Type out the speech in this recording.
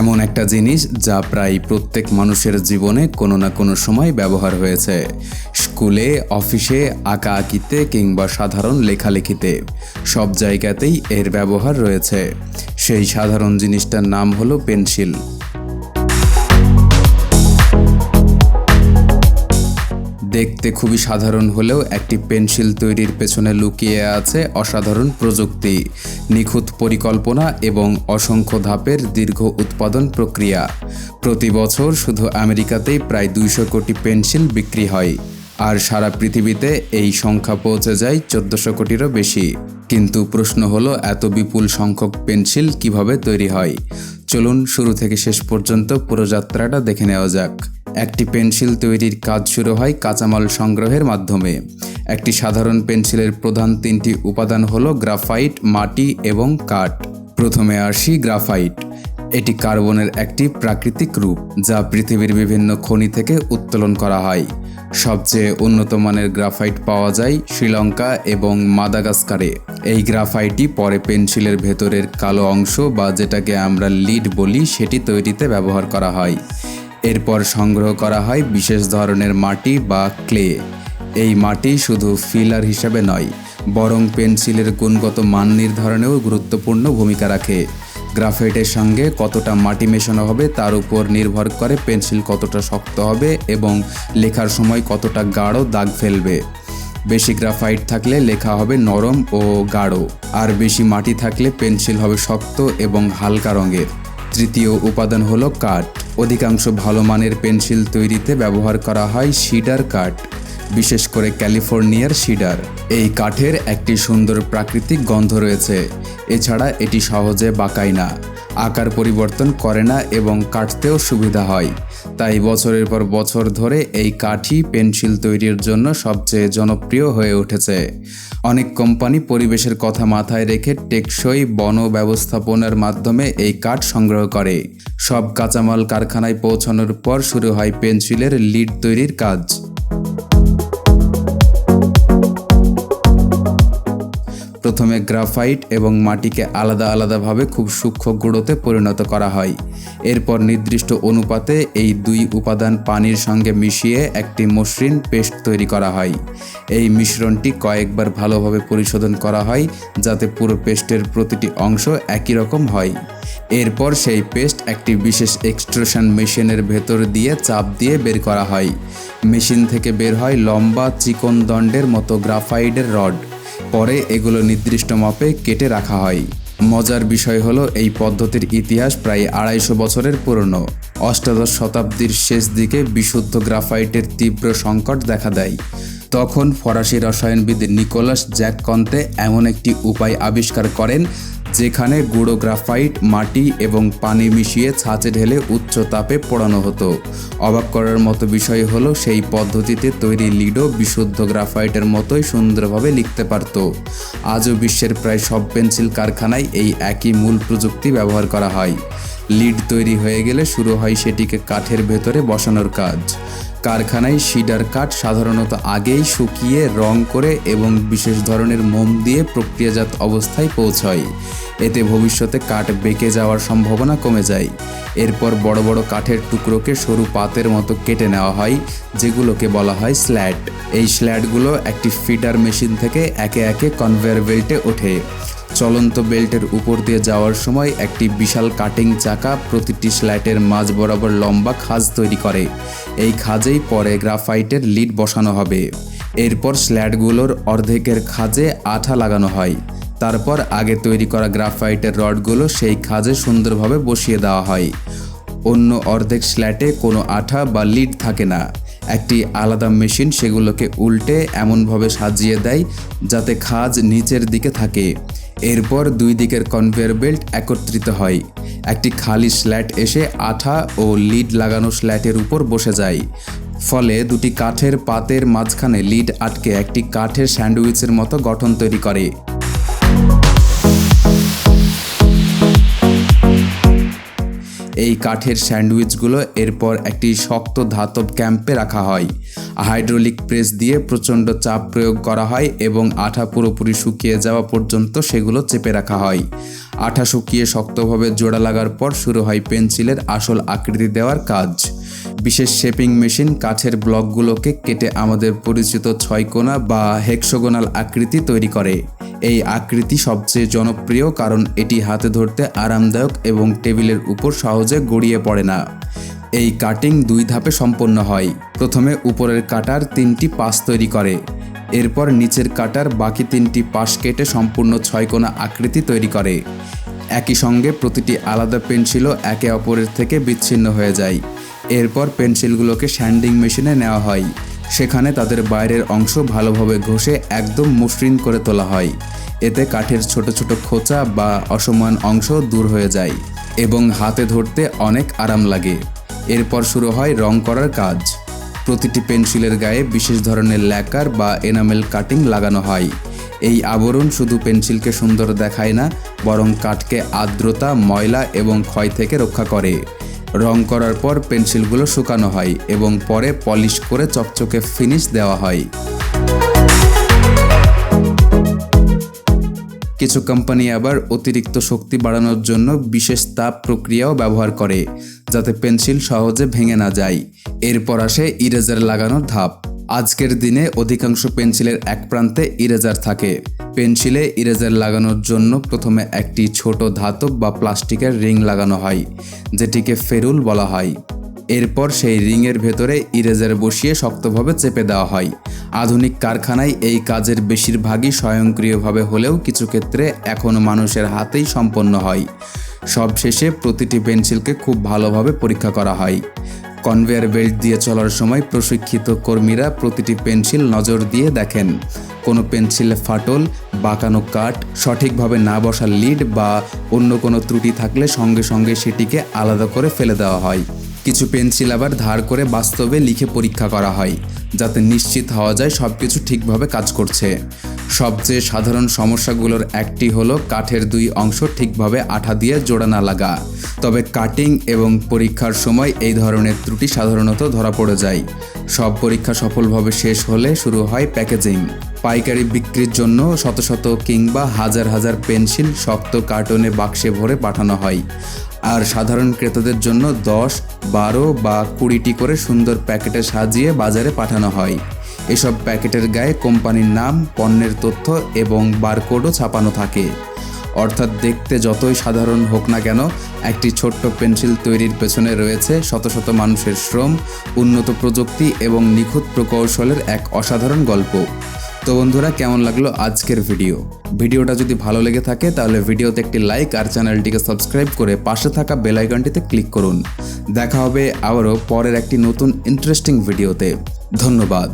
এমন একটা জিনিস যা প্রায় প্রত্যেক মানুষের জীবনে কোনো না কোনো সময় ব্যবহার হয়েছে। স্কুলে, অফিসে, আঁকাআঁকিতে কিংবা সাধারণ লেখালেখিতে সব জায়গাতেই এর ব্যবহার রয়েছে। সেই সাধারণ জিনিসটার নাম হলো পেন্সিল। দেখতে খুবই সাধারণ হলেও একটি পেন্সিল তৈরির পেছনে লুকিয়ে আছে অসাধারণ প্রযুক্তি, নিখুঁত পরিকল্পনা এবং অসংখ্য ধাপের দীর্ঘ উৎপাদন প্রক্রিয়া। প্রতি বছর শুধু আমেরিকাতেই প্রায় 200 কোটি পেন্সিল বিক্রি হয়, আর সারা পৃথিবীতে এই সংখ্যা পৌঁছে যায় 1400 কোটিরও বেশি। কিন্তু প্রশ্ন হলো, এত বিপুল সংখ্যক পেন্সিল কিভাবে তৈরি হয়? চলুন শুরু থেকে শেষ পর্যন্ত পুরো যাত্রাটা দেখে নেওয়া যাক। একটি পেন্সিল তৈরির কাজ শুরু হয় কাঁচামাল সংগ্রহের মাধ্যমে। একটি সাধারণ পেন্সিলের প্রধান 3টি উপাদান হলো গ্রাফাইট, মাটি এবং কাঠ। প্রথমে আসি গ্রাফাইট। এটি কার্বনের একটি প্রাকৃতিক রূপ, যা পৃথিবীর বিভিন্ন খনি থেকে উত্তোলন করা হয়। সবচেয়ে উন্নত মানের গ্রাফাইট পাওয়া যায় শ্রীলঙ্কা এবং মাদাগাস্কারে। এই গ্রাফাইটই পরে পেন্সিলের ভেতরের কালো অংশ বা যেটাকে আমরা লিড বলি সেটি তৈরিতে ব্যবহার করা হয়। এরপর সংগ্রহ করা হয় বিশেষ ধরনের মাটি বা ক্লে। এই মাটি শুধু ফিলার হিসেবে নয়, বরং পেন্সিলের গুণগত মান নির্ধারণেও গুরুত্বপূর্ণ ভূমিকা রাখে। গ্রাফাইটের সঙ্গে কতটা মাটি মেশানো হবে তার উপর নির্ভর করে পেন্সিল কতটা শক্ত হবে এবং লেখার সময় কতটা গাঢ় দাগ ফেলবে। বেশি গ্রাফাইট থাকলে লেখা হবে নরম ও গাঢ়, আর বেশি মাটি থাকলে পেন্সিল হবে শক্ত এবং হালকা রঙের। তৃতীয় উপাদান হলো কাঠ। অধিকাংশ ভালো মানের পেন্সিল তৈরিতে ব্যবহার করা হয় সিডার কাঠ, বিশেষ করে ক্যালিফোর্নিয়ার সিডার। এই কাঠের একটি সুন্দর প্রাকৃতিক গন্ধ রয়েছে। এছাড়া এটি সহজে বাঁকায় না, আকার পরিবর্তন করে না এবং কাটতেও সুবিধা হয়। তাই বছরের পর বছর ধরে এই কাঠই পেন্সিল তৈরির জন্য সবচেয়ে জনপ্রিয় হয়ে উঠেছে। অনেক কোম্পানি পরিবেশের কথা মাথায় রেখে টেকসই বন ব্যবস্থাপনার মাধ্যমে এই কাঠ সংগ্রহ করে। সব কাঁচামাল কারখানায় পৌঁছানোর পর শুরু হয় পেন্সিলের লিড তৈরির কাজ। প্রথমে গ্রাফাইট এবং মাটিকে আলাদা আলাদাভাবে খুব সূক্ষ্ম গুঁড়োতে পরিণত করা হয়। এরপর নির্দিষ্ট অনুপাতে এই দুই উপাদান পানির সঙ্গে মিশিয়ে একটি মসৃণ পেস্ট তৈরি করা হয়। এই মিশ্রণটি কয়েকবার ভালোভাবে পরিশোধন করা হয়, যাতে পুরো পেস্টের প্রতিটি অংশ একই রকম হয়। এরপর সেই পেস্ট একটি বিশেষ এক্সট্রুশন মেশিনের ভেতর দিয়ে চাপ দিয়ে বের করা হয়। মেশিন থেকে বের হয় লম্বা চিকন দণ্ডের মতো গ্রাফাইটের রড। পরে এগুলো নির্দিষ্ট মাপে কেটে রাখা হয়। মজার বিষয় হলো, এই পদ্ধতির ইতিহাস প্রায় 250 বছরের পুরনো। অষ্টাদশ শতাব্দীর শেষ দিকে বিশুদ্ধ গ্রাফাইটের তীব্র সংকট দেখা দেয়। তখন ফরাসি রসায়নবিদ নিকোলাস জ্যাক কন্তে এমন একটি উপায় আবিষ্কার করেন, যেখানে গুঁড়ো গ্রাফাইট, মাটি এবং পানি মিশিয়ে ছাঁচে ঢেলে উচ্চ তাপে পোড়ানো হতো। অবাক করার মতো বিষয় হলো, সেই পদ্ধতিতে তৈরি লিডও বিশুদ্ধ গ্রাফাইটের মতোই সুন্দরভাবে লিখতে পারত। আজও বিশ্বের প্রায় সব পেন্সিল কারখানায় এই একই মূল প্রযুক্তি ব্যবহার করা হয়। লিড তৈরি হয়ে গেলে শুরু হয় সেটিকে কাঠের ভেতরে বসানোর কাজ। কারখানায় সিডার কাঠ সাধারণত আগেই শুকিয়ে রং করে এবং বিশেষ ধরনের মোম দিয়ে প্রক্রিয়াজাত অবস্থায় পৌঁছায়। এতে ভবিষ্যতে কাঠ বেঁকে যাওয়ার সম্ভাবনা কমে যায়। এরপর বড় বড় কাঠের টুকরোকে সরু পাতের মতো কেটে নেওয়া হয়, যেগুলোকে বলা হয় স্ল্যাট। এই স্ল্যাটগুলো একটি ফিডার মেশিন থেকে একে একে কনভেয়ার বেল্টে ওঠে। চলন্ত বেল্টের উপর দিয়ে যাওয়ার সময় একটি বিশাল কাটিং চাকা প্রতিটি স্ল্যাটের মাঝ বরাবর লম্বা খাঁজ তৈরি করে। এই খাঁজেই পরে গ্রাফাইটের লিড বসানো হবে। এরপর স্ল্যাটগুলোর অর্ধেকের খাঁজে আঠা লাগানো হয়। তারপর আগে তৈরি করা গ্রাফাইটের রডগুলো সেই খাঁজে সুন্দরভাবে বসিয়ে দেওয়া হয়। অন্য অর্ধেক স্ল্যাটে কোনো আঠা বা লিড থাকে না। একটি আলাদা মেশিন সেগুলোকে উল্টে এমনভাবে সাজিয়ে দেয় যাতে খাঁজ নিচের দিকে থাকে। এরপর দুই দিকের কনভেয়ার বেল্ট একত্রিত হয়। একটি খালি স্ল্যাট এসে আঠা ও লিড লাগানো স্ল্যাটের উপর বসে যায়। ফলে দুটি কাঠের পাতের মাঝখানে লিড আটকে একটি কাঠের স্যান্ডউইচের মতো গঠন তৈরি করে। এই কাঠের স্যান্ডউইচগুলো এরপর একটি শক্ত ধাতব ক্যাম্পে রাখা হয়। হাইড্রোলিক প্রেস দিয়ে প্রচণ্ড চাপ প্রয়োগ করা হয় এবং আঠা পুরোপুরি শুকিয়ে যাওয়া পর্যন্ত সেগুলো চেপে রাখা হয়। আঠা শুকিয়ে শক্তভাবে জোড়া লাগার পর শুরু হয় পেন্সিলের আসল আকৃতি দেওয়ার কাজ। বিশেষ শেপিং মেশিন কাঠের ব্লকগুলোকে কেটে আমাদের পরিচিত ছয়কোনা বা হেক্সাগোনাল আকৃতি তৈরি করে। এই আকৃতি সবচেয়ে জনপ্রিয় কারণ এটি হাতে ধরতে আরামদায়ক এবং টেবিলের উপর সহজে গড়িয়ে পড়ে না। এই কাটিং 2 ধাপে সম্পন্ন হয়। প্রথমে উপরের কাটার 3টি পাশ তৈরি করে, এরপর নিচের কাটার বাকি 3টি পাশ কেটে সম্পূর্ণ 6 কোণা আকৃতি তৈরি করে। একই সঙ্গে প্রতিটি আলাদা পেন্সিলও একে অপরের থেকে বিচ্ছিন্ন হয়ে যায়। এরপর পেন্সিলগুলোকে স্যান্ডিং মেশিনে নেওয়া হয়, সেখানে তাদের বাইরের অংশ ভালোভাবে ঘষে একদম মসৃণ করে তোলা হয়। এতে কাঠের ছোট ছোট খোঁচা বা অসমান অংশ দূর হয়ে যায় এবং হাতে ধরতে অনেক আরাম লাগে। এরপর শুরু হয় রং করার কাজ। প্রতিটি পেন্সিলের গায়ে বিশেষ ধরনের ল্যাকার বা এনামেল কাটিং লাগানো হয়। এই আবরণ শুধু পেন্সিলকে সুন্দর দেখায় না, বরং কাঠকে আর্দ্রতা, ময়লা এবং ক্ষয় থেকে রক্ষা করে। রং করার পর পেন্সিলগুলো শুকানো হয় এবং পরে পলিশ করে চকচকে ফিনিশ দেওয়া হয়। কিছু কোম্পানি আবার অতিরিক্ত শক্তি বাড়ানোর জন্য বিশেষ তাপ প্রক্রিয়াও ব্যবহার করে, যাতে পেন্সিল সহজে ভেঙে না যায়। এরপর আসে ইরেজার লাগানোর ধাপ। আজকের দিনে অধিকাংশ পেন্সিলের এক প্রান্তে ইরেজার থাকে। পেন্সিলে ইরেজার লাগানোর জন্য প্রথমে একটি ছোট ধাতব বা প্লাস্টিকের রিং লাগানো হয়, যেটিকে ফেরুল বলা হয়। এরপর সেই রিংয়ের ভেতরে ইরেজার বসিয়ে শক্তভাবে চেপে দেওয়া হয়। আধুনিক কারখানায় এই কাজের বেশিরভাগই স্বয়ংক্রিয়ভাবে হলেও কিছু ক্ষেত্রে এখনও মানুষের হাতেই সম্পন্ন হয়। সবশেষে প্রতিটি পেন্সিলকে খুব ভালোভাবে পরীক্ষা করা হয়। কনভেয়ার বেল্ট দিয়ে চলার সময় প্রশিক্ষিত কর্মীরা প্রতিটি পেন্সিল নজর দিয়ে দেখেন। কোনো পেন্সিলে ফাটল, বাঁকানো কাট, সঠিকভাবে না বসা লিড বা অন্য কোনো ত্রুটি থাকলে সঙ্গে সঙ্গে সেটিকে আলাদা করে ফেলে দেওয়া হয়। কিছু পেন্সিল আবার ধার করে বাস্তবে লিখে পরীক্ষা করা হয়, যাতে নিশ্চিত হওয়া যায় সব কিছু ঠিকভাবে কাজ করছে। সবচেয়ে সাধারণ সমস্যাগুলোর একটি হলো কাঠের 2 অংশ ঠিকভাবে আঠা দিয়ে জোড়া না লাগা। তবে কাটিং এবং পরীক্ষার সময় এই ধরনের ত্রুটি সাধারণত ধরা পড়ে যায়। সব পরীক্ষা সফলভাবে শেষ হলে শুরু হয় প্যাকেজিং। পাইকারি বিক্রির জন্য শত শত কিংবা হাজার হাজার পেন্সিল শক্ত কার্টনে বাক্সে ভরে পাঠানো হয়, আর সাধারণ ক্রেতাদের জন্য 10, 12 বা 20টি করে সুন্দর প্যাকেটে সাজিয়ে বাজারে পাঠানো হয়। এসব প্যাকেটের গায়ে কোম্পানির নাম, পণ্যের তথ্য এবং বারকোডও ছাপানো থাকে। অর্থাৎ দেখতে যতই সাধারণ হোক না কেন, একটি ছোট্ট পেন্সিল তৈরির পেছনে রয়েছে শত শত মানুষের শ্রম, উন্নত প্রযুক্তি এবং নিখুঁত প্রকৌশলের এক অসাধারণ গল্প। তো বন্ধুরা, কেমন লাগলো আজকের ভিডিওটা যদি ভালো লেগে থাকে তাহলে ভিডিওতে একটি লাইক আর চ্যানেলটিকে সাবস্ক্রাইব করে পাশে থাকা বেল আইকনটিতে ক্লিক করুন। দেখা হবে আবারও পরের একটি নতুন ইন্টারেস্টিং ভিডিওতে। ধন্যবাদ।